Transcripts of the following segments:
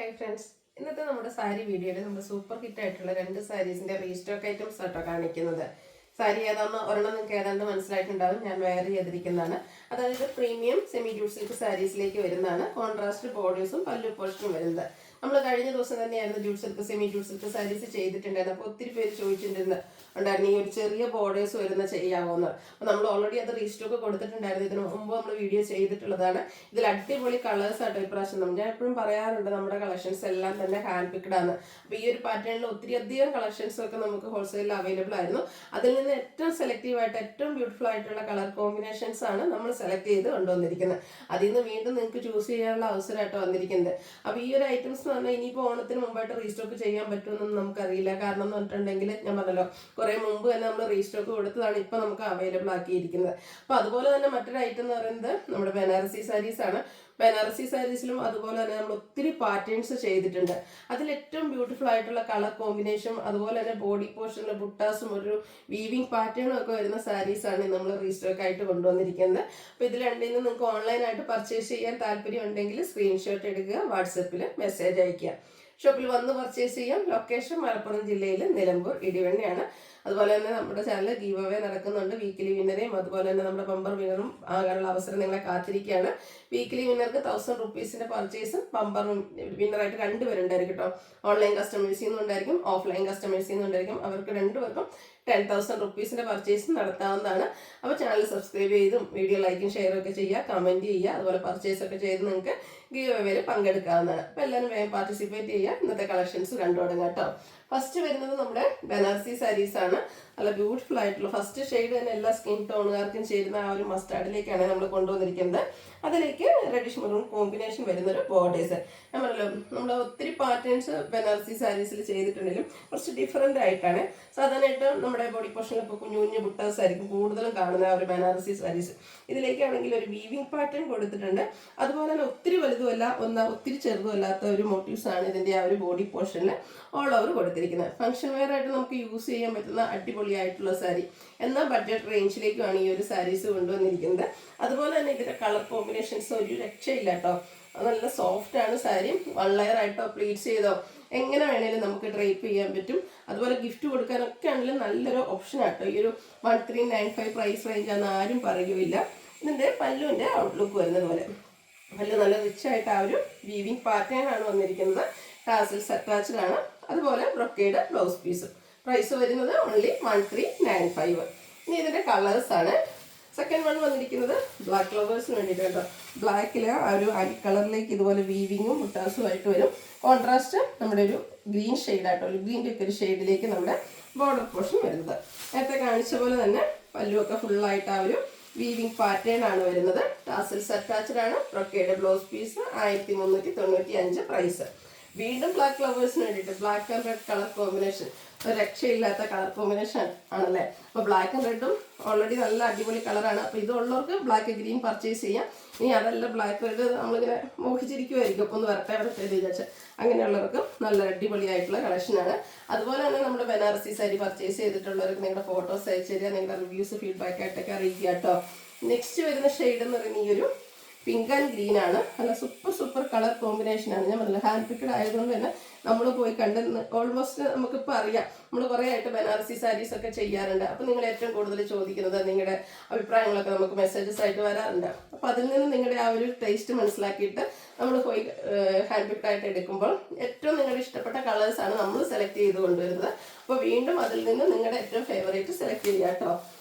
Hi friends, ഇന്നത്തെ നമ്മുടെ സാരി വീഡിയോയിൽ നമ്മുടെ സൂപ്പർ ഹിറ്റ് ആയിട്ടുള്ള രണ്ട് സാരീസിന്റെ റീസ്റ്റോക്ക് ഐറ്റംസ് ആട്ടോ കാണിക്കുന്നത്. സാരി ഏതാണെന്ന് ഒരെണ്ണം നിങ്ങൾക്ക് ഏതാണ്ട് മനസ്സിലായിട്ടുണ്ടാവും. ഞാൻ വെയർ ചെയ്തിരിക്കുന്നതാണ്. അതായത് പ്രീമിയം സെമി ജൂട്ട് സിൽക്ക് സാരീസിലേക്ക് വരുന്നതാണ്. കോൺട്രാസ്റ്റ് ബോർഡേഴ്സും പല്ലു പോർഷനും വരുന്നത്. നമ്മൾ കഴിഞ്ഞ ദിവസം തന്നെയായിരുന്നു jute silk semi jute silk saris ചെയ്തിട്ടുണ്ടായിരുന്നു. അപ്പോൾ ഒത്തിരി പേര് ചോദിച്ചിട്ടുണ്ടായിരുന്നു ഈ ഒരു ചെറിയ ബോർഡേഴ്സ് വരുന്ന ചെയ്യാമോന്ന്. അപ്പോൾ നമ്മൾ ഓൾറെഡി അത് റീസ്റ്റോക്ക് കൊടുത്തിട്ടുണ്ടായിരുന്നു. ഇതിന് മുമ്പ് നമ്മൾ വീഡിയോ ചെയ്തിട്ടുള്ളതാണ്. ഇതിൽ അടിപൊളി കളേഴ്സ് ആട്ടോ ഇപ്രാവശ്യം. ഞാൻ എപ്പോഴും പറയാറുണ്ട് നമ്മുടെ കളക്ഷൻസ് എല്ലാം തന്നെ ഹാൻഡ് പിക്ഡ് ആണ്. അപ്പോൾ ഈ ഒരു പാറ്റേണിൽ ഒത്തിരി അധികം കളക്ഷൻസും ഒക്കെ നമുക്ക് ഹോൾസെയിലിൽ അവൈലബിൾ ആയിരുന്നു. അതിൽ നിന്ന് ഏറ്റവും സെലക്റ്റീവായിട്ട് ഏറ്റവും ബ്യൂട്ടിഫുൾ ആയിട്ടുള്ള കളർ കോമ്പിനേഷൻസ് ആണ് നമ്മൾ സെലക്ട് ചെയ്ത് കൊണ്ടുവന്നിരിക്കുന്നത്. അതിൽ നിന്ന് വീണ്ടും നിങ്ങൾക്ക് ചൂസ് ചെയ്യാനുള്ള അവസരമായിട്ട് വന്നിരിക്കുന്നത്. അപ്പോൾ ഈ ഒരു ഐറ്റംസ് എന്ന് പറഞ്ഞാൽ ഇനിയിപ്പോൾ ഓണത്തിന് മുമ്പായിട്ട് റീസ്റ്റോക്ക് ചെയ്യാൻ പറ്റുമെന്നൊന്നും നമുക്കറിയില്ല. കാരണം എന്ന് പറഞ്ഞിട്ടുണ്ടെങ്കിൽ ഞാൻ പറഞ്ഞല്ലോ, കുറേ മുമ്പ് തന്നെ നമ്മൾ റീസ്റ്റോക്ക് കൊടുത്തതാണ് ഇപ്പോൾ നമുക്ക് അവൈലബിൾ ആക്കിയിരിക്കുന്നത്. അപ്പോൾ അതുപോലെ തന്നെ മറ്റൊരു ഐറ്റം എന്ന് പറയുന്നത് നമ്മുടെ ബനാറസി സാരീസ് ആണ്. ബനാറസി സാരീസിലും അതുപോലെ തന്നെ നമ്മൾ ഒത്തിരി പാറ്റേൺസ് ചെയ്തിട്ടുണ്ട്. അതിൽ ഏറ്റവും ബ്യൂട്ടിഫുൾ ആയിട്ടുള്ള കളർ കോമ്പിനേഷൻ, അതുപോലെ തന്നെ ബോഡി പോർഷനിലെ ബുട്ടാസും ഒരു വീവിങ് പാറ്റേണും ഒക്കെ വരുന്ന സാരീസാണ് നമ്മൾ റീസ്റ്റോക്ക് ആയിട്ട് കൊണ്ടുവന്നിരിക്കുന്നത്. അപ്പോൾ ഇതിൽ രണ്ടിൽ നിന്ന് നിങ്ങൾക്ക് ഓൺലൈനായിട്ട് പർച്ചേസ് ചെയ്യാൻ താല്പര്യം ഉണ്ടെങ്കിൽ സ്ക്രീൻഷോട്ട് എടുക്കുക, വാട്സപ്പിൽ മെസ്സേജ് അയയ്ക്കുക. ഷോപ്പിൽ വന്ന് പർച്ചേസ് ചെയ്യാം. ലൊക്കേഷൻ മലപ്പുറം ജില്ലയിൽ നിലമ്പൂർ ഇടിവണ്ണയാണ്. അതുപോലെ തന്നെ നമ്മുടെ ചാനൽ ഗീവ് അവേ നടക്കുന്നുണ്ട്. വീക്കിലി വിന്നറേയും അതുപോലെ തന്നെ നമ്മുടെ ബമ്പർ വിന്നറും ആകാനുള്ള അവസരം നിങ്ങളെ കാത്തിരിക്കുകയാണ്. വീക്കിലി വിന്നർക്ക് 1000 റുപ്പീസിന്റെ പർച്ചേസും ബമ്പർ വിന്നറായിട്ട് രണ്ടുപേരുണ്ടായിരിക്കും കേട്ടോ. ഓൺലൈൻ കസ്റ്റമേഴ്സിൽ നിന്നുണ്ടായിരിക്കും, ഓഫ്ലൈൻ കസ്റ്റമേഴ്സിൽ നിന്നുണ്ടായിരിക്കും. അവർക്ക് രണ്ടുപേർക്കും 10,000 റുപ്പീസിന്റെ പർച്ചേസ് നടത്താവുന്നതാണ്. അപ്പോൾ ചാനൽ സബ്സ്ക്രൈബ് ചെയ്തും വീഡിയോ ലൈക്കും ഷെയറും ഒക്കെ ചെയ്യുക, കമന്റ് ചെയ്യുക. അതുപോലെ പർച്ചേസ് ഒക്കെ ചെയ്ത് നിങ്ങൾക്ക് ഗീവ് അവേയിൽ പങ്കെടുക്കാവുന്നതാണ്. അപ്പോൾ എല്ലാവരും വേഗം പാർട്ടിസിപ്പേറ്റ് ചെയ്യുക. ഇന്നത്തെ കളക്ഷൻസ് കണ്ടു തുടങ്ങാം കേട്ടോ. ഫസ്റ്റ് വരുന്നത് നമ്മുടെ ബനാറസി സാരീസ് ആണ്. നല്ല ബ്യൂട്ടിഫുൾ ആയിട്ടുള്ള ഫസ്റ്റ് ഷെയ്ഡ് തന്നെ എല്ലാ സ്കിൻ ടോണുകാർക്കും ചേരുന്ന ആ ഒരു മസ്റ്റാർഡിലേക്കാണ് നമ്മൾ കൊണ്ടുവന്നിരിക്കുന്നത്. അതിലേക്ക് റെഡിഷ് മെറൂൺ കോമ്പിനേഷൻ വരുന്നൊരു ബോർഡേഴ്സ്. ഞാൻ പറഞ്ഞല്ലോ, നമ്മൾ ഒത്തിരി പാറ്റേൺസ് ബനാറസി സാരീസിൽ ചെയ്തിട്ടുണ്ടെങ്കിലും കുറച്ച് ഡിഫറെൻ്റ് ആയിട്ടാണ്. സാധാരണയായിട്ട് നമ്മുടെ ബോഡി പോർഷനിൽ ഇപ്പോൾ കുഞ്ഞു കുഞ്ഞു ബുട്ടാസ് ആയിരിക്കും കൂടുതലും കാണുന്ന ആ ഒരു ബനാറസി സാരീസ്. ഇതിലേക്കാണെങ്കിൽ ഒരു വീവിങ് പാറ്റേൺ കൊടുത്തിട്ടുണ്ട്. അതുപോലെ തന്നെ ഒത്തിരി വലുതുമല്ല, ഒത്തിരി ചെറുതുമല്ലാത്ത ഒരു മോട്ടീവ്സ് ആണ് ഇതിൻ്റെ ആ ഒരു ബോഡി പോർഷനിൽ ഓൾ ഓവർ കൊടുത്തിരിക്കുന്നത്. ഫംഗ്ഷൻ വെയർ ആയിട്ട് നമുക്ക് യൂസ് ചെയ്യാൻ പറ്റുന്ന അടിപൊളിയായിട്ടുള്ള സാരി. എന്നാൽ ബഡ്ജറ്റ് റേഞ്ചിലേക്കാണ് ഈ ഒരു സാരീസ് കൊണ്ടുവന്നിരിക്കുന്നത്. അതുപോലെ തന്നെ ഇതിൻ്റെ കളർ കോമ്പിനേഷൻസ് ഒരു രക്ഷയില്ല കേട്ടോ. നല്ല സോഫ്റ്റ് ആണ് സാരി. 1 ലെയർ ആയിട്ടോ പ്ലീറ്റ്സ് ചെയ്തോ എങ്ങനെ വേണേലും നമുക്ക് ഡ്രൈപ്പ് ചെയ്യാൻ പറ്റും. അതുപോലെ ഗിഫ്റ്റ് കൊടുക്കാനൊക്കെ ആണെങ്കിലും നല്ലൊരു ഓപ്ഷൻ ആട്ടോ. ഈ ഒരു 1395 പ്രൈസ് റേഞ്ചാന്ന് ആരും പറയുകയില്ല. ഇതിൻ്റെ പല്ലുവിൻ്റെ ഔട്ട്ലുക്ക് വരുന്നത് പോലെ പല്ല് നല്ല റിച്ച് ആയിട്ട് ആ ഒരു വീവിങ് പാറ്റേൺ ആണ് വന്നിരിക്കുന്നത്. ടാസിൽസ് അറ്റാച്ച്ഡ് ആണ്. അതുപോലെ ബ്രൊക്കേഡ് ബ്ലൗസ് പീസും. പ്രൈസ് വരുന്നത് ഓൺലി 1395. ഇനി ഇതിൻ്റെ കളേഴ്സ് ആണ്. സെക്കൻഡ് വൺ വന്നിരിക്കുന്നത് ബ്ലാക്ക് ലവേഴ്സിന് വേണ്ടിയിട്ട് കേട്ടോ. ബ്ലാക്കിൽ ആ ഒരു അരി കളറിലേക്ക് ഇതുപോലെ വീവിങ്ങും മുട്ടാസും ആയിട്ട് വരും. കോൺട്രാസ്റ്റ് നമ്മുടെ ഒരു ഗ്രീൻ ഷെയ്ഡായിട്ടോ, ഒരു ഗ്രീൻ്റെ ഒക്കെ ഒരു ഷെയ്ഡിലേക്ക് നമ്മുടെ ബോർഡർ പോർഷൻ വരുന്നത്. നേരത്തെ കാണിച്ച പോലെ തന്നെ പല്ലുമൊക്കെ ഫുള്ളായിട്ട് ആ ഒരു വീവിങ് പാറ്റേൺ ആണ് വരുന്നത്. ടാസിൽസ് അറ്റാച്ച്ഡ് ആണ്. Brocade blouse piece 1395 price. വീണ്ടും ബ്ലാക്ക് ലവേഴ്സിന് വേണ്ടിയിട്ട് black and red colour combination ഒരു രക്ഷയില്ലാത്ത കളർ കോമ്പിനേഷൻ ആണല്ലേ. അപ്പോൾ ബ്ലാക്ക് ആൻഡ് റെഡും ഓൾറെഡി നല്ല അടിപൊളി കളറാണ്. അപ്പോൾ ഇതുള്ളവർക്ക് ബ്ലാക്ക് ഗ്രീൻ പർച്ചേസ് ചെയ്യാം. ഇനി അതല്ല ബ്ലാക്ക് റെഡ് നമ്മളിങ്ങനെ മോഹിച്ചിരിക്കുമായിരിക്കും, ഒന്ന് വരട്ടെ വിചാരിച്ചാൽ. അങ്ങനെയുള്ളവർക്കും നല്ല അടിപൊളിയായിട്ടുള്ള കളക്ഷനാണ്. അതുപോലെ തന്നെ നമ്മുടെ ബനാറസി സാരി പർച്ചേസ് ചെയ്തിട്ടുള്ളവർക്ക് നിങ്ങളുടെ ഫോട്ടോസ് അയച്ചു തരിക, നിങ്ങളുടെ റിവ്യൂസ് ഫീഡ്ബാക്ക് ആയിട്ടൊക്കെ അറിയിക്കുക കേട്ടോ. നെക്സ്റ്റ് വരുന്ന ഷെയ്ഡ് എന്ന് പറയുന്നത് ഈ ഒരു പിങ്ക് ആൻഡ് ഗ്രീൻ ആണ്. നല്ല സൂപ്പർ കളർ കോമ്പിനേഷൻ ആണ്. ഞാൻ പറഞ്ഞില്ല, ഹാൻഡ് പിക്ഡ് ആയതുകൊണ്ട് തന്നെ നമ്മൾ പോയി കണ്ട് ഓൾമോസ്റ്റ് നമുക്കിപ്പോൾ അറിയാം. നമ്മൾ കുറേ ആയിട്ട് ബനാറസി സാരീസ് ഒക്കെ ചെയ്യാറുണ്ട്. അപ്പോൾ നിങ്ങൾ ഏറ്റവും കൂടുതൽ ചോദിക്കുന്നത് നിങ്ങളുടെ അഭിപ്രായങ്ങളൊക്കെ നമുക്ക് മെസ്സേജസ് ആയിട്ട് വരാറുണ്ട്. അപ്പോൾ അതിൽ നിന്ന് നിങ്ങളുടെ ആ ഒരു ടേസ്റ്റ് മനസ്സിലാക്കിയിട്ട് നമ്മൾ പോയി ഹാൻഡ് പിക്ഡ് ആയിട്ട് എടുക്കുമ്പോൾ ഏറ്റവും നിങ്ങളുടെ ഇഷ്ടപ്പെട്ട കളേഴ്സാണ് നമ്മൾ സെലക്ട് ചെയ്ത് കൊണ്ടുവരുന്നത്. അപ്പോൾ വീണ്ടും അതിൽ നിന്ന് നിങ്ങളുടെ ഏറ്റവും ഫേവറേറ്റ് സെലക്ട് ചെയ്യുക കേട്ടോ.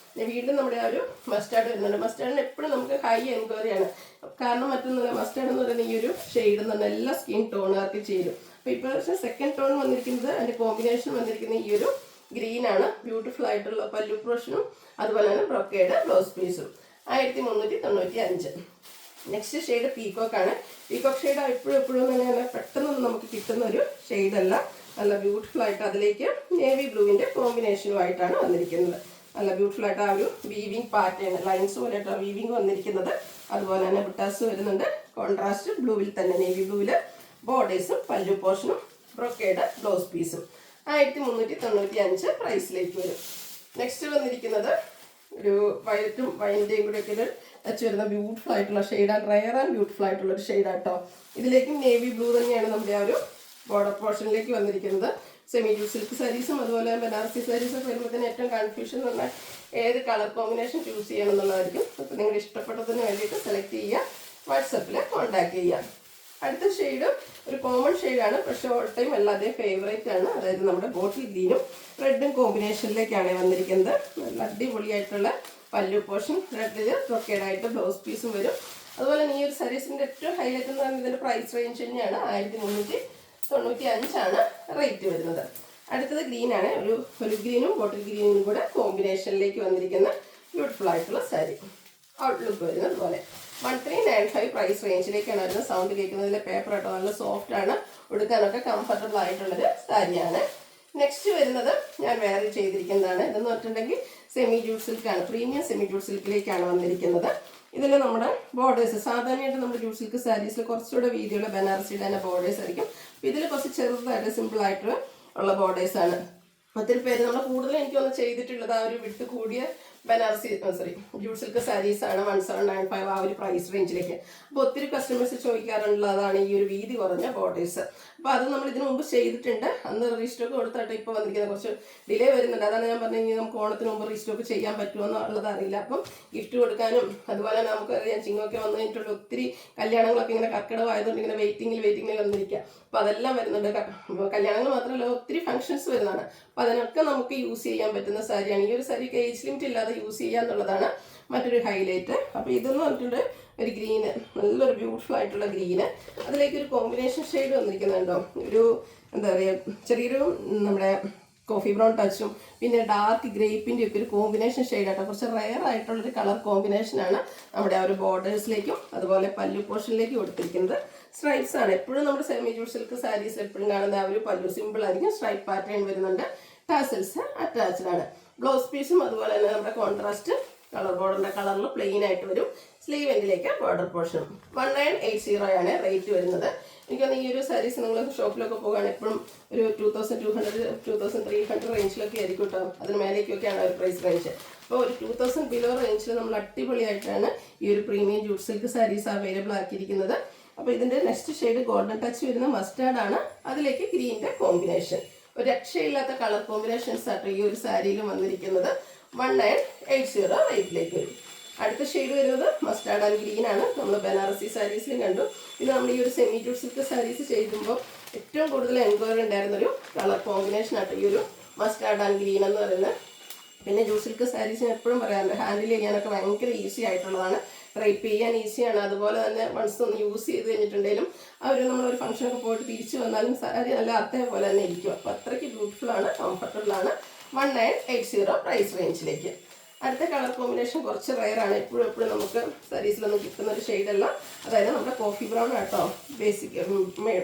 വീണ്ടും നമ്മുടെ ആ ഒരു മസ്റ്റാർഡ് വരുന്നുണ്ട്. മസ്റ്റാർഡിന് എപ്പോഴും നമുക്ക് ഹൈ എൻക്വയറിയാണ്. കാരണം മറ്റൊന്നുമില്ല, മസ്റ്റാർഡ് എന്ന് പറയുന്ന ഈ ഒരു ഷെയ്ഡ് എന്ന് പറഞ്ഞാൽ എല്ലാ സ്കിൻ ടോണുകാർക്ക് ചേരും. അപ്പോൾ ഇപ്പോൾ സെക്കൻഡ് ടോൺ വന്നിരിക്കുന്നത്, അതിൻ്റെ കോമ്പിനേഷൻ വന്നിരിക്കുന്നത് ഈ ഒരു ഗ്രീൻ ആണ്. ബ്യൂട്ടിഫുൾ ആയിട്ടുള്ള പല്ലു പോർഷനും അതുപോലെ തന്നെ ബ്രൊക്കേഡ് ബ്ലൗസ് പീസും 1395. നെക്സ്റ്റ് ഷെയ്ഡ് പീകോക്ക് ആണ്. പീകോക്ക് ഷെയ്ഡ് എപ്പോഴും തന്നെ പെട്ടെന്നൊന്നും നമുക്ക് കിട്ടുന്ന ഒരു ഷെയ്ഡല്ല. നല്ല ബ്യൂട്ടിഫുൾ ആയിട്ട് അതിലേക്ക് നേവി ബ്ലൂവിൻ്റെ കോമ്പിനേഷനുമായിട്ടാണ് വന്നിരിക്കുന്നത്. നല്ല ബ്യൂട്ടിഫുൾ ആയിട്ട് ആ ഒരു വീവിങ് പാറ്റേൺ ലൈൻസ് പോലെയായിട്ട് വീവിങ് വന്നിരിക്കുന്നത്. അതുപോലെ തന്നെ ബുട്ടാസ് വരുന്നുണ്ട്. കോൺട്രാസ്റ്റ് ബ്ലൂവിൽ തന്നെ നേവി ബ്ലൂവിൽ ബോർഡേഴ്സും പല്ലു പോർഷനും ബ്രൊക്കേഡ് ബ്ലൗസ് പീസും 1395 പ്രൈസിലേക്ക് വരും. നെക്സ്റ്റ് വന്നിരിക്കുന്നത് ഒരു വയലറ്റും വൈൻ്റെയും കൂടെ ഒക്കെ ടച്ച് വരുന്ന ബ്യൂട്ടിഫുൾ ആയിട്ടുള്ള ഷെയ്ഡാണ്. റയർ ആൻഡ് ബ്യൂട്ടിഫുൾ ആയിട്ടുള്ള ഒരു ഷെയ്ഡാട്ടോ. ഇതിലേക്കും നേവി ബ്ലൂ തന്നെയാണ് നമ്മുടെ ആ ഒരു ബോർഡർ പോർഷനിലേക്ക് വന്നിരിക്കുന്നത്. സെമി ജൂട്ട് സിൽക്ക് സാരീസും അതുപോലെ ബനാറസി സാരീസൊക്കെ വരുമ്പോൾ തന്നെ ഏറ്റവും കൺഫ്യൂഷൻ എന്ന് പറഞ്ഞാൽ ഏത് കളർ കോമ്പിനേഷൻ ചൂസ് ചെയ്യണം എന്നുള്ളതായിരിക്കും. അപ്പോൾ നിങ്ങൾ ഇഷ്ടപ്പെട്ടതിന് വേണ്ടിയിട്ട് സെലക്ട് ചെയ്യുക, വാട്സപ്പിൽ കോൺടാക്ട് ചെയ്യുക. അടുത്ത ഷെയ്ഡ് ഒരു കോമൺ ഷെയ്ഡാണ്, പക്ഷേ ഓൾ ടൈം എല്ലാവരുടെയും ഫേവറേറ്റ് ആണ്. അതായത് നമ്മുടെ ബോട്ടിൽ ഗ്രീനും റെഡും കോമ്പിനേഷനിലേക്കാണ് വന്നിരിക്കുന്നത്. നല്ല അടിപൊളിയായിട്ടുള്ള പല്ലു പോർഷൻ റെഡിൽ ബ്രൊക്കേഡായിട്ട് ബ്ലൗസ് പീസും വരും. അതുപോലെ ഈ ഒരു സാരീസിൻ്റെ ഏറ്റവും ഹൈലൈറ്റ് എന്ന് പറയുന്നത് ഇതിൻ്റെ പ്രൈസ് റേഞ്ച് തന്നെയാണ്. 1395 റേറ്റ് വരുന്നത്. അടുത്തത് ഗ്രീനാണ്, ഒരു ഗ്രീനും ബോട്ടിൽ ഗ്രീനും കൂടെ കോമ്പിനേഷനിലേക്ക് വന്നിരിക്കുന്ന ബ്യൂട്ടിഫുൾ ആയിട്ടുള്ള സാരി. ഔട്ട്ലുക്ക് വരുന്നത് പോലെ 1395 പ്രൈസ് റേഞ്ചിലേക്കാണ് വരുന്നത്. സൗണ്ട് കേൾക്കുന്നതിലെ പേപ്പർ ആട്ടോ, നല്ല സോഫ്റ്റ് ആണ്, ഉടുക്കാനൊക്കെ കംഫർട്ടബിൾ ആയിട്ടുള്ളൊരു സാരിയാണ്. നെക്സ്റ്റ് വരുന്നത് ഞാൻ വേറെ ചെയ്തിരിക്കുന്നതാണ്. ഇതെന്ന് പറഞ്ഞിട്ടുണ്ടെങ്കിൽ സെമി ജൂട്ട് സിൽക്കാണ്, പ്രീമിയം സെമി ജൂട്ട് സിൽക്കിലേക്കാണ് വന്നിരിക്കുന്നത്. ഇതിൽ നമ്മുടെ ബോർഡേഴ്സ് സാധാരണയായിട്ട് നമ്മുടെ ജൂട്ട് സിൽക്ക് സാരീസിൽ കുറച്ചുകൂടെ വീതിയുള്ള ബനാറസിയുടെ തന്നെ ബോർഡേഴ്സ് ആയിരിക്കും. ഇതിൽ കുറച്ച് ചെറുതായിട്ട് സിമ്പിളായിട്ട് ഉള്ള ബോർഡേഴ്സാണ്. ഒത്തിരി പേര് നമ്മൾ കൂടുതൽ എനിക്കൊന്ന് ചെയ്തിട്ടുള്ളത് ആ ഒരു വിട്ട് കൂടിയ ബനാറസി ജൂട്ട് സിൽക്ക് സാരീസാണ് 1795 ആ ഒരു പ്രൈസ് റേഞ്ചിലേക്ക്. അപ്പോൾ ഒത്തിരി കസ്റ്റമേഴ്സ് ചോദിക്കാറുള്ളതാണ് ഈ ഒരു വീതി കുറഞ്ഞ ബോർഡേഴ്സ്. അപ്പോൾ അത് നമ്മൾ ഇതിനു മുമ്പ് ചെയ്തിട്ടുണ്ട്. അന്ന് റീസ്റ്റോക്ക് കൊടുത്തിട്ട് ഇപ്പോൾ വന്നിരിക്കുന്നത് കുറച്ച് ഡിലേ വരുന്നുണ്ട്. അതാണ് ഞാൻ പറഞ്ഞത്, നമുക്ക് ഓണത്തിന് മുമ്പ് റീസ്റ്റോക്ക് ചെയ്യാൻ പറ്റുമോ എന്നുള്ളത് അറിയില്ല. അപ്പം ഗിഫ്റ്റ് കൊടുക്കാനും അതുപോലെ തന്നെ നമുക്കറിയാം ചിങ്ങൊക്കെ വന്നു കഴിഞ്ഞിട്ടുള്ള ഒത്തിരി കല്യാണങ്ങളൊക്കെ ഇങ്ങനെ കർക്കിടകമായതുകൊണ്ട് ഇങ്ങനെ വെയിറ്റിങ്ങിൽ വന്നിരിക്കുക. അപ്പോൾ അതെല്ലാം വരുന്നുണ്ട്. കല്യാണങ്ങൾ മാത്രമല്ല ഒത്തിരി ഫംഗ്ഷൻസ് വരുന്നതാണ്. അപ്പോൾ അതിനൊക്കെ നമുക്ക് യൂസ് ചെയ്യാൻ പറ്റുന്ന സാരിയാണ്. ഈ ഒരു സാരിക്ക് ഏജ് ലിമിറ്റ് ഇല്ലാതെ യൂസ് ചെയ്യുക എന്നുള്ളതാണ് മറ്റൊരു ഹൈലൈറ്റ്. അപ്പോൾ ഇതെന്ന് പറഞ്ഞിട്ടുണ്ട് ഒരു ഗ്രീന്, നല്ലൊരു ബ്യൂട്ടിഫുൾ ആയിട്ടുള്ള ഗ്രീന്. അതിലേക്ക് ഒരു കോമ്പിനേഷൻ ഷെയ്ഡ് വന്നിരിക്കുന്നുണ്ടോ, ഒരു എന്താ പറയുക ചെറിയൊരു നമ്മുടെ കോഫി ബ്രൗൺ ടച്ചും പിന്നെ ഡാർക്ക് ഗ്രേപ്പിൻ്റെ ഒക്കെ ഒരു കോമ്പിനേഷൻ ഷെയ്ഡാട്ടോ. കുറച്ച് റെയർ ആയിട്ടുള്ളൊരു കളർ കോമ്പിനേഷനാണ് നമ്മുടെ ആ ഒരു ബോർഡേഴ്സിലേക്കും അതുപോലെ പല്ലു പോർഷനിലേക്കും കൊടുത്തിരിക്കുന്നത്. സ്ട്രൈപ്സ് ആണ് എപ്പോഴും നമ്മുടെ സെമി ജൂട്ട് സിൽക്ക് സാരീസ് എപ്പോഴും കാണുന്ന ആ ഒരു പല്ലു സിമ്പിൾ ആയിരിക്കും. സ്ട്രൈപ്പ് പാറ്റേൺ വരുന്നുണ്ട്, ടാസൽസ് അറ്റാച്ച്ഡ് ആണ്. ബ്ലൗസ് പീസും അതുപോലെ തന്നെ നമ്മുടെ കോൺട്രാസ്റ്റ് കളർ ബോർഡറിൻ്റെ കളറിൽ പ്ലെയിൻ ആയിട്ട് വരും. Sleeve എൻഡിലേക്ക് border portion. 1980 ആണ് റേറ്റ് വരുന്നത്. എനിക്കൊന്ന് ഈ ഒരു സാരീസ് നിങ്ങൾ ഷോപ്പിലൊക്കെ പോകുകയാണെങ്കിൽ എപ്പോഴും ഒരു 2200 2300 റേഞ്ചിലൊക്കെ ആയിരിക്കും കേട്ടോ. അതിന് മേലേക്കൊക്കെയാണ് ഒരു പ്രൈസ് റേഞ്ച്. അപ്പോൾ ഒരു 2000 ബിലോ റേഞ്ചിൽ നമ്മൾ അടിപൊളിയായിട്ടാണ് ഈ ഒരു premium jute silk sarees available ആക്കിയിരിക്കുന്നത്. അപ്പോൾ ഇതിൻ്റെ നെക്സ്റ്റ് ഷെയ്ഡ് ഗോൾഡൻ ടച്ച് വരുന്ന മസ്റ്റാർഡ് ആണ്. അതിലേക്ക് ഗ്രീൻ്റെ കോമ്പിനേഷൻ, ഒരു രക്ഷയില്ലാത്ത കളർ കോമ്പിനേഷൻസ് ആട്ടോ ഈ ഒരു സാരിയിലും വന്നിരിക്കുന്നത്. 1980 റേറ്റിലേക്ക് വരും. അടുത്ത ഷെയ്ഡ് വരുന്നത് മസ്റ്റാർഡ് ആൻഡ് ഗ്രീൻ ആണ്. നമ്മൾ ബനാറസി സാരീസിലും കണ്ടു. ഇത് നമ്മൾ ഈ ഒരു സെമി ജൂട്ട് സിൽക്ക് സാരീസ് ചെയ്യുമ്പോൾ ഏറ്റവും കൂടുതൽ എൻക്വയറി ഉണ്ടായിരുന്നൊരു കളർ കോമ്പിനേഷൻ ആട്ടോ ഈ ഒരു മസ്റ്റാർഡ് ആൻഡ് ഗ്രീൻ എന്ന് പറയുന്നത്. പിന്നെ ജൂട്ട് സിൽക്ക് സാരീസിന് എപ്പോഴും പറയാറുണ്ട് ഹാൻഡിൽ ചെയ്യാനൊക്കെ ഭയങ്കര ഈസി ആയിട്ടുള്ളതാണ്, റേപ്പ് ചെയ്യാൻ ഈസിയാണ്. അതുപോലെ തന്നെ വൺസ് ഒന്ന് യൂസ് ചെയ്ത് കഴിഞ്ഞിട്ടുണ്ടെങ്കിലും നമ്മളൊരു ഫംഗ്ഷനൊക്കെ പോയിട്ട് തിരിച്ചു വന്നാലും സാരി നല്ല അതേപോലെ തന്നെ ഇരിക്കും. അപ്പോൾ അത്രയ്ക്ക് ബ്യൂട്ടിഫുൾ ആണ്, കംഫർട്ടബിൾ ആണ്. 1980 പ്രൈസ് റേഞ്ചിലേക്ക്. അടുത്ത കളർ കോമ്പിനേഷൻ കുറച്ച് റെയറാണ്, എപ്പോഴും നമുക്ക് സാരീസിലൊന്നും കിട്ടുന്ന ഒരു ഷെയ്ഡല്ല. അതായത് നമ്മുടെ കോഫി ബ്രൗൺ ആട്ടോ ബേസിക്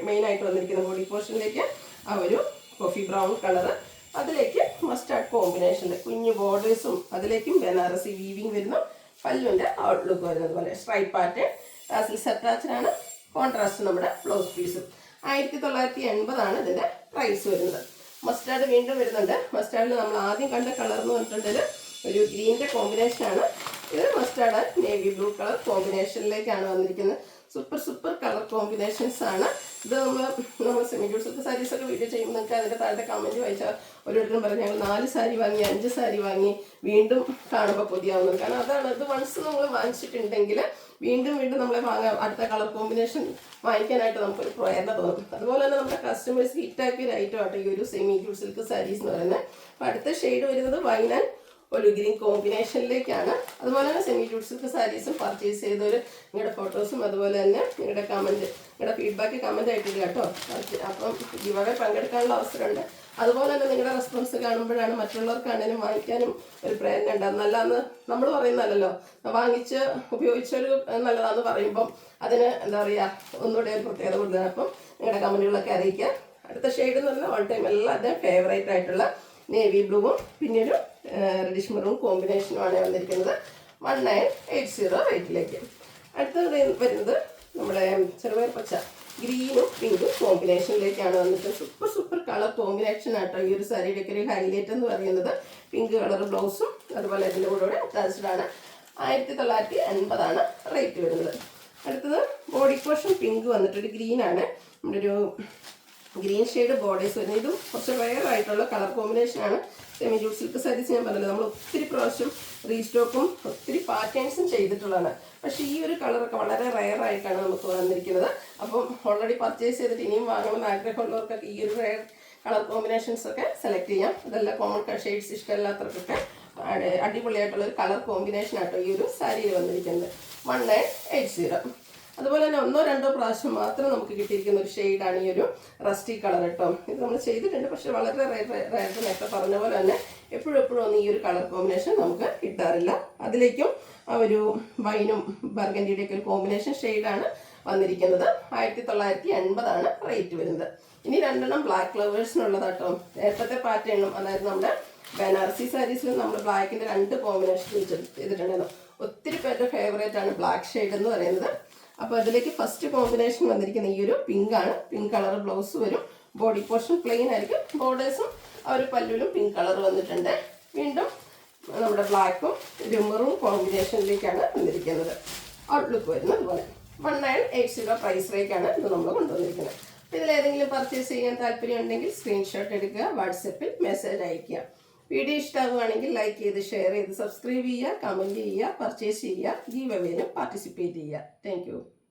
മെയിനായിട്ട് വന്നിരിക്കുന്ന ബോഡി പോർഷനിലേക്ക് ആ ഒരു കോഫി ബ്രൗൺ കളറ്. അതിലേക്ക് മസ്റ്റാർഡ് കോമ്പിനേഷനിൽ കുഞ്ഞു ബോർഡേഴ്സും അതിലേക്കും ബനാറസി വീവിങ് വരുന്നു. പല്ലുവിൻ്റെ ഔട്ട്ലുക്ക് വരുന്നത് പോലെ സ്ട്രൈപ്പ് പാറ്റേൺ, ടാസിൽസ് അറ്റാച്ച്ഡ് ആണ്. കോൺട്രാസ്റ്റ് നമ്മുടെ ബ്ലൗസ് പീസും. 1980 ഇതിൻ്റെ പ്രൈസ് വരുന്നത്. മസ്റ്റാർഡ് വീണ്ടും വരുന്നുണ്ട്. മസ്റ്റാർഡിൽ നമ്മൾ ആദ്യം കണ്ട കളർ എന്ന് പറഞ്ഞിട്ടുണ്ടെങ്കിൽ ഒരു ഗ്രീനിൻ്റെ കോമ്പിനേഷനാണ്. ഇത് mustard and navy blue colour കോമ്പിനേഷനിലേക്കാണ് വന്നിരിക്കുന്നത്. സൂപ്പർ കളർ കോമ്പിനേഷൻസ് ആണ്. ഇത് നമ്മൾ സെമി ജൂട്ട് സിൽക്ക് സാരീസൊക്കെ വീഡിയോ ചെയ്യുമ്പോൾ നിങ്ങൾക്ക് അതിൻ്റെ താഴത്തെ കമൻറ്റ് വായിച്ചാൽ ഓരോരുത്തരും പറഞ്ഞ് ഞങ്ങൾ 4 സാരി വാങ്ങി 5 സാരി വാങ്ങി വീണ്ടും കാണുമ്പോൾ കൊതിയാവുന്നത്. കാരണം അതാണ്, ഇത് വൺസ് നമ്മൾ വാങ്ങിച്ചിട്ടുണ്ടെങ്കിൽ വീണ്ടും നമ്മളെ അടുത്ത കളർ കോമ്പിനേഷൻ വാങ്ങിക്കാനായിട്ട് നമുക്കൊരു പ്രേരണ തോന്നും. അതുപോലെ തന്നെ നമ്മുടെ കസ്റ്റമേഴ്സ് ഹിറ്റാക്കിയ ഒരു ഐറ്റം ആട്ടോ ഈ ഒരു സെമി ജൂട്ട് സിൽക്ക് സാരീസ് എന്ന് പറയുന്നത്. അപ്പോൾ അടുത്ത ഷെയ്ഡ് വരുന്നത് വൈൻ ആൻഡ് ഒരു ഗ്രീൻ കോമ്പിനേഷനിലേക്കാണ്. അതുപോലെ തന്നെ സെമി ജൂട്ട് സിൽക്ക് സാരീസും പർച്ചേസ് ചെയ്തവർ നിങ്ങളുടെ ഫോട്ടോസും അതുപോലെ തന്നെ നിങ്ങളുടെ കമൻറ്റ്, നിങ്ങളുടെ ഫീഡ്ബാക്ക് കമൻ്റ് ആയിട്ടില്ല കേട്ടോ. അപ്പം ഗിവ് പങ്കെടുക്കാനുള്ള അവസരമുണ്ട്. അതുപോലെ തന്നെ നിങ്ങളുടെ റെസ്പോൺസ് കാണുമ്പോഴാണ് മറ്റുള്ളവർക്കാണെങ്കിലും വാങ്ങിക്കാനും ഒരു പ്രേരണ ഉണ്ടാകും. നല്ലതെന്ന് നമ്മൾ പറയുന്നതല്ലോ, വാങ്ങിച്ച് ഉപയോഗിച്ചൊരു നല്ലതാണെന്ന് പറയുമ്പം അതിന് എന്താ പറയുക ഒന്നുകൂടെ ഒരു പ്രത്യേകത കൂടുതലാണ്. അപ്പം നിങ്ങളുടെ കമൻറ്റുകളൊക്കെ അറിയിക്കുക. അടുത്ത ഷെയ്ഡ് എന്ന് പറഞ്ഞാൽ ഓൾ ടൈം എല്ലാവരുടെയും ഫേവറേറ്റ് ആയിട്ടുള്ള നേവി ബ്ലൂവും പിന്നെ ഒരു റെഡിഷ് മെറൂൺ കോമ്പിനേഷനുമാണ് വന്നിരിക്കുന്നത്. 1980 റേറ്റിലേക്ക്. അടുത്തത് വരുന്നത് നമ്മുടെ ചെറുപയർ പച്ച ഗ്രീനും പിങ്കും കോമ്പിനേഷനിലേക്കാണ് വന്നിട്ട് സൂപ്പർ കളർ കോമ്പിനേഷൻ ആട്ടോ ഈ ഒരു സാരിയുടെ ഒരു ഹൈലൈറ്റ് എന്ന് പറയുന്നത്. പിങ്ക് കളർ ബ്ലൗസും അതുപോലെ ഇതിൻ്റെ കൂടെ അറ്റാച്ച്ഡ് ആണ്. 1980 റേറ്റ് വരുന്നത്. അടുത്തത് ബോഡി പോർഷൻ പിങ്ക് വന്നിട്ട് ഒരു ഗ്രീനാണ്, നമ്മുടെ ഒരു ഗ്രീൻ ഷെയ്ഡ് ബോർഡേഴ്സ് വരുന്നത്. ഇതും കുറച്ച് റെയർ ആയിട്ടുള്ള കളർ കോമ്പിനേഷനാണ്. സെമി ജൂട്ട് സിൽക്ക് സാരീസ് ഞാൻ പറഞ്ഞല്ലോ, നമ്മൾ ഒത്തിരി പ്രാവശ്യം റീസ്റ്റോക്കും ഒത്തിരി പാറ്റേൺസും ചെയ്തിട്ടുള്ളതാണ്. പക്ഷേ ഈ ഒരു കളറൊക്കെ വളരെ റെയർ ആയിട്ടാണ് നമുക്ക് വന്നിരിക്കുന്നത്. അപ്പം ഓൾറെഡി പർച്ചേസ് ചെയ്തിട്ട് ഇനിയും വാങ്ങണമെന്ന് ആഗ്രഹമുള്ളവർക്കൊക്കെ ഈ ഒരു റെയർ കളർ കോമ്പിനേഷൻസ് ഒക്കെ സെലക്ട് ചെയ്യാം. ഇതെല്ലാം കോമൺ ഷെയ്ഡ്സ് ഇഷ്ടമില്ലാത്തവർക്കൊക്കെ അടിപൊളിയായിട്ടുള്ള ഒരു കളർ കോമ്പിനേഷൻ ആട്ടോ ഈ ഒരു സാരിയിൽ വന്നിരിക്കുന്നത്. 1980. അതുപോലെ തന്നെ 1-2 പ്രാവശ്യം മാത്രം നമുക്ക് കിട്ടിയിരിക്കുന്ന ഒരു ഷെയ്ഡാണ് ഈ ഒരു റസ്റ്റി കളർ കേട്ടോ. ഇത് നമ്മൾ ചെയ്തിട്ടുണ്ട്, പക്ഷെ വളരെ റെയർ. നേരത്തെ പറഞ്ഞ പോലെ തന്നെ എപ്പോഴും ഒന്നും ഈ ഒരു കളർ കോമ്പിനേഷൻ നമുക്ക് കിട്ടാറില്ല. അതിലേക്കും ആ ഒരു വൈനും ബർഗൻഡിയുടെയൊക്കെ ഒരു കോമ്പിനേഷൻ ഷെയ്ഡാണ് വന്നിരിക്കുന്നത്. 1980 റേറ്റ് വരുന്നത്. ഇനി 2 ബ്ലാക്ക് ലവേഴ്സിനുള്ളതാട്ടോ. നേരത്തെ പാറ്റേണും, അതായത് നമ്മുടെ ബനാറസി സാരീസിൽ നമ്മൾ ബ്ലാക്കിൻ്റെ 2 കോമ്പിനേഷൻ ചെയ്തിട്ടുണ്ടായിരുന്നു. ഒത്തിരി പേരുടെ ഫേവറേറ്റ് ആണ് ബ്ലാക്ക് ഷെയ്ഡ് എന്ന് പറയുന്നത്. അപ്പോൾ അതിലേക്ക് ഫസ്റ്റ് കോമ്പിനേഷൻ വന്നിരിക്കുന്ന ഈ ഒരു പിങ്കാണ്. പിങ്ക് കളർ ബ്ലൗസ് വരും. ബോഡി പോർഷൻ പ്ലെയിൻ ആയിരിക്കും. ബോർഡേഴ്സും ആ ഒരു പല്ലുവിലും പിങ്ക് കളർ വന്നിട്ടുണ്ട്. വീണ്ടും നമ്മുടെ ബ്ലാക്കും ഒരു മെറൂൺ കോമ്പിനേഷനിലേക്കാണ് വന്നിരിക്കുന്നത്. ഔട്ട്ലുക്ക് വരുന്നത് അതുപോലെ. 1980 പ്രൈസ് റേക്കാണ് ഇത് നമ്മൾ കൊണ്ടുവന്നിരിക്കുന്നത്. അപ്പോൾ ഇതിലേതെങ്കിലും പർച്ചേസ് ചെയ്യാൻ താല്പര്യം ഉണ്ടെങ്കിൽ സ്ക്രീൻഷോട്ട് എടുക്കുക, വാട്സപ്പിൽ മെസ്സേജ് അയയ്ക്കുക. വീഡിയോ ഇഷ്ടമാകുകയാണെങ്കിൽ ലൈക്ക് ചെയ്ത്, ഷെയർ ചെയ്ത്, സബ്സ്ക്രൈബ് ചെയ്യുക, കമൻറ്റ് ചെയ്യുക, പർച്ചേസ് ചെയ്യുക, ഗീവ് അവേയിലും പാർട്ടിസിപ്പേറ്റ് ചെയ്യുക. Thank you.